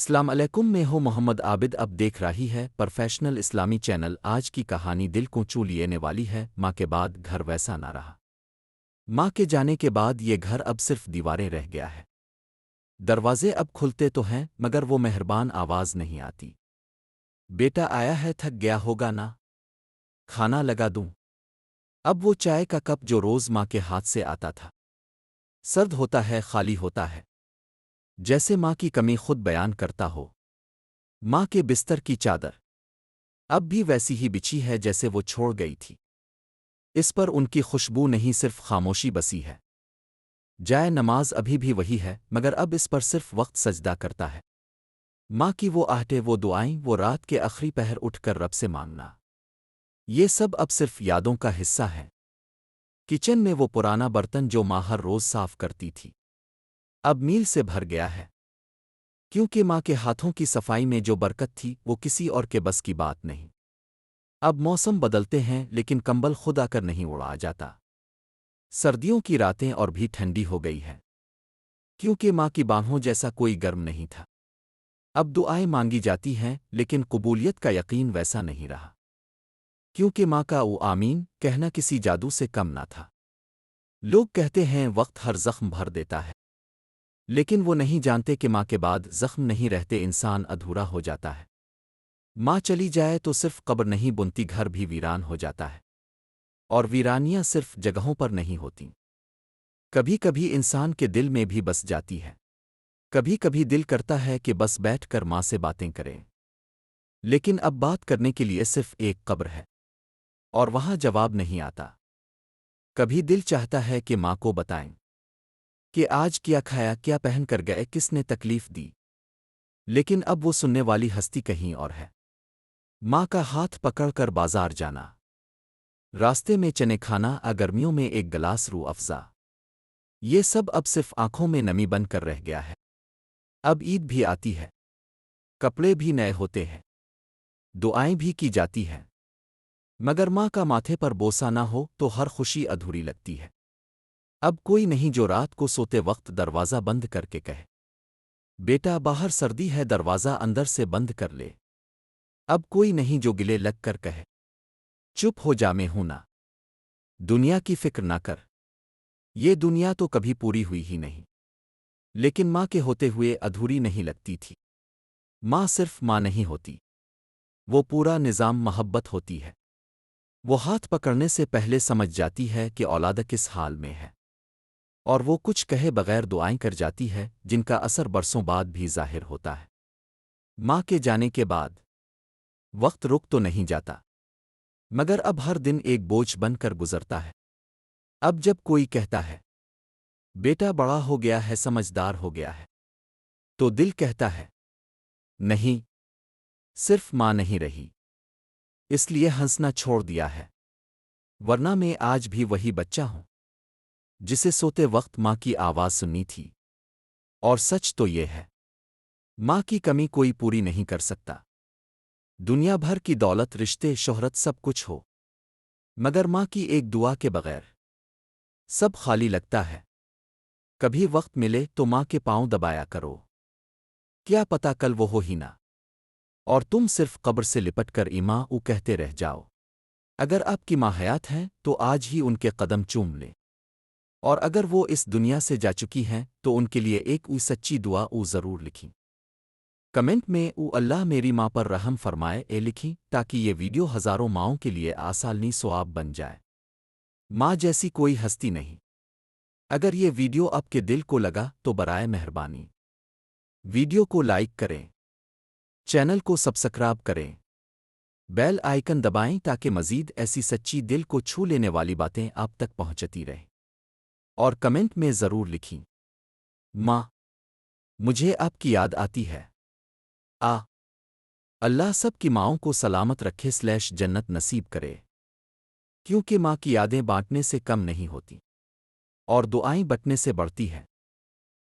السلام علیکم، میں ہوں محمد عابد. اب دیکھ رہی ہے پروفیشنل اسلامی چینل. آج کی کہانی دل کو چھو لینے والی ہے. ماں کے بعد گھر ویسا نہ رہا. ماں کے جانے کے بعد یہ گھر اب صرف دیواریں رہ گیا ہے. دروازے اب کھلتے تو ہیں مگر وہ مہربان آواز نہیں آتی. بیٹا آیا ہے، تھک گیا ہوگا نا، کھانا لگا دوں. اب وہ چائے کا کپ جو روز ماں کے ہاتھ سے آتا تھا سرد ہوتا ہے، خالی ہوتا ہے، جیسے ماں کی کمی خود بیان کرتا ہو. ماں کے بستر کی چادر اب بھی ویسی ہی بچھی ہے جیسے وہ چھوڑ گئی تھی. اس پر ان کی خوشبو نہیں، صرف خاموشی بسی ہے. جائے نماز ابھی بھی وہی ہے مگر اب اس پر صرف وقت سجدہ کرتا ہے. ماں کی وہ آہٹیں، وہ دعائیں، وہ رات کے آخری پہر اٹھ کر رب سے مانگنا، یہ سب اب صرف یادوں کا حصہ ہے. کچن میں وہ پرانا برتن جو ماں ہر روز صاف کرتی تھی اب میل سے بھر گیا ہے. کیونکہ ماں کے ہاتھوں کی صفائی میں جو برکت تھی وہ کسی اور کے بس کی بات نہیں. اب موسم بدلتے ہیں لیکن کمبل خود آ کر نہیں اڑا جاتا. سردیوں کی راتیں اور بھی ٹھنڈی ہو گئی ہے کیونکہ ماں کی باہوں جیسا کوئی گرم نہیں تھا. اب دعائیں مانگی جاتی ہیں لیکن قبولیت کا یقین ویسا نہیں رہا. کیونکہ ماں کا او آمین کہنا کسی جادو سے کم نہ تھا. لوگ کہتے ہیں وقت ہر زخم بھر دیتا ہے، لیکن وہ نہیں جانتے کہ ماں کے بعد زخم نہیں رہتے، انسان ادھورا ہو جاتا ہے. ماں چلی جائے تو صرف قبر نہیں بنتی، گھر بھی ویران ہو جاتا ہے. اور ویرانیاں صرف جگہوں پر نہیں ہوتیں، کبھی کبھی انسان کے دل میں بھی بس جاتی ہے. کبھی کبھی دل کرتا ہے کہ بس بیٹھ کر ماں سے باتیں کریں، لیکن اب بات کرنے کے لیے صرف ایک قبر ہے اور وہاں جواب نہیں آتا. کبھی دل چاہتا ہے کہ ماں کو بتائیں کہ آج کیا کھایا، کیا پہن کر گئے، کس نے تکلیف دی، لیکن اب وہ سننے والی ہستی کہیں اور ہے. ماں کا ہاتھ پکڑ کر بازار جانا، راستے میں چنے کھانا، گرمیوں میں ایک گلاس روح افزا، یہ سب اب صرف آنکھوں میں نمی بن کر رہ گیا ہے. اب عید بھی آتی ہے، کپڑے بھی نئے ہوتے ہیں، دعائیں بھی کی جاتی ہیں، مگر ماں کا ماتھے پر بوسہ نہ ہو تو ہر خوشی ادھوری لگتی ہے. اب کوئی نہیں جو رات کو سوتے وقت دروازہ بند کر کے کہے بیٹا باہر سردی ہے، دروازہ اندر سے بند کر لے. اب کوئی نہیں جو گلے لگ کر کہے چپ ہو جا، میں ہوں نا، دنیا کی فکر نہ کر، یہ دنیا تو کبھی پوری ہوئی ہی نہیں. لیکن ماں کے ہوتے ہوئے ادھوری نہیں لگتی تھی. ماں صرف ماں نہیں ہوتی، وہ پورا نظام محبت ہوتی ہے. وہ ہاتھ پکڑنے سے پہلے سمجھ جاتی ہے کہ اولاد کس حال میں ہے، اور وہ کچھ کہے بغیر دعائیں کر جاتی ہے جن کا اثر برسوں بعد بھی ظاہر ہوتا ہے. ماں کے جانے کے بعد وقت رک تو نہیں جاتا مگر اب ہر دن ایک بوجھ بن کر گزرتا ہے. اب جب کوئی کہتا ہے بیٹا بڑا ہو گیا ہے، سمجھدار ہو گیا ہے، تو دل کہتا ہے نہیں، صرف ماں نہیں رہی اس لیے ہنسنا چھوڑ دیا ہے، ورنہ میں آج بھی وہی بچہ ہوں جسے سوتے وقت ماں کی آواز سنی تھی. اور سچ تو یہ ہے ماں کی کمی کوئی پوری نہیں کر سکتا. دنیا بھر کی دولت، رشتے، شہرت، سب کچھ ہو مگر ماں کی ایک دعا کے بغیر سب خالی لگتا ہے. کبھی وقت ملے تو ماں کے پاؤں دبایا کرو، کیا پتا کل وہ ہو ہی نہ اور تم صرف قبر سے لپٹ کر ایماں او کہتے رہ جاؤ. اگر آپ کی ماں حیات ہیں تو آج ہی ان کے قدم چوم لیں، اور اگر وہ اس دنیا سے جا چکی ہیں تو ان کے لیے ایک سچی دعا ضرور لکھیں. کمنٹ میں اللہ میری ماں پر رحم فرمائے لکھیں تاکہ یہ ویڈیو ہزاروں ماؤں کے لیے آسالنی ثواب بن جائے. ماں جیسی کوئی ہستی نہیں. اگر یہ ویڈیو آپ کے دل کو لگا تو برائے مہربانی ویڈیو کو لائک کریں، چینل کو سبسکرائب کریں، بیل آئیکن دبائیں تاکہ مزید ایسی سچی دل کو چھو لینے والی باتیں آپ تک پہنچتی رہیں. اور کمنٹ میں ضرور لکھیں ماں، مجھے آپ کی یاد آتی ہے. اللہ سب کی ماؤں کو سلامت رکھے / جنت نصیب کرے، کیونکہ ماں کی یادیں بانٹنے سے کم نہیں ہوتی اور دعائیں بٹنے سے بڑھتی ہے.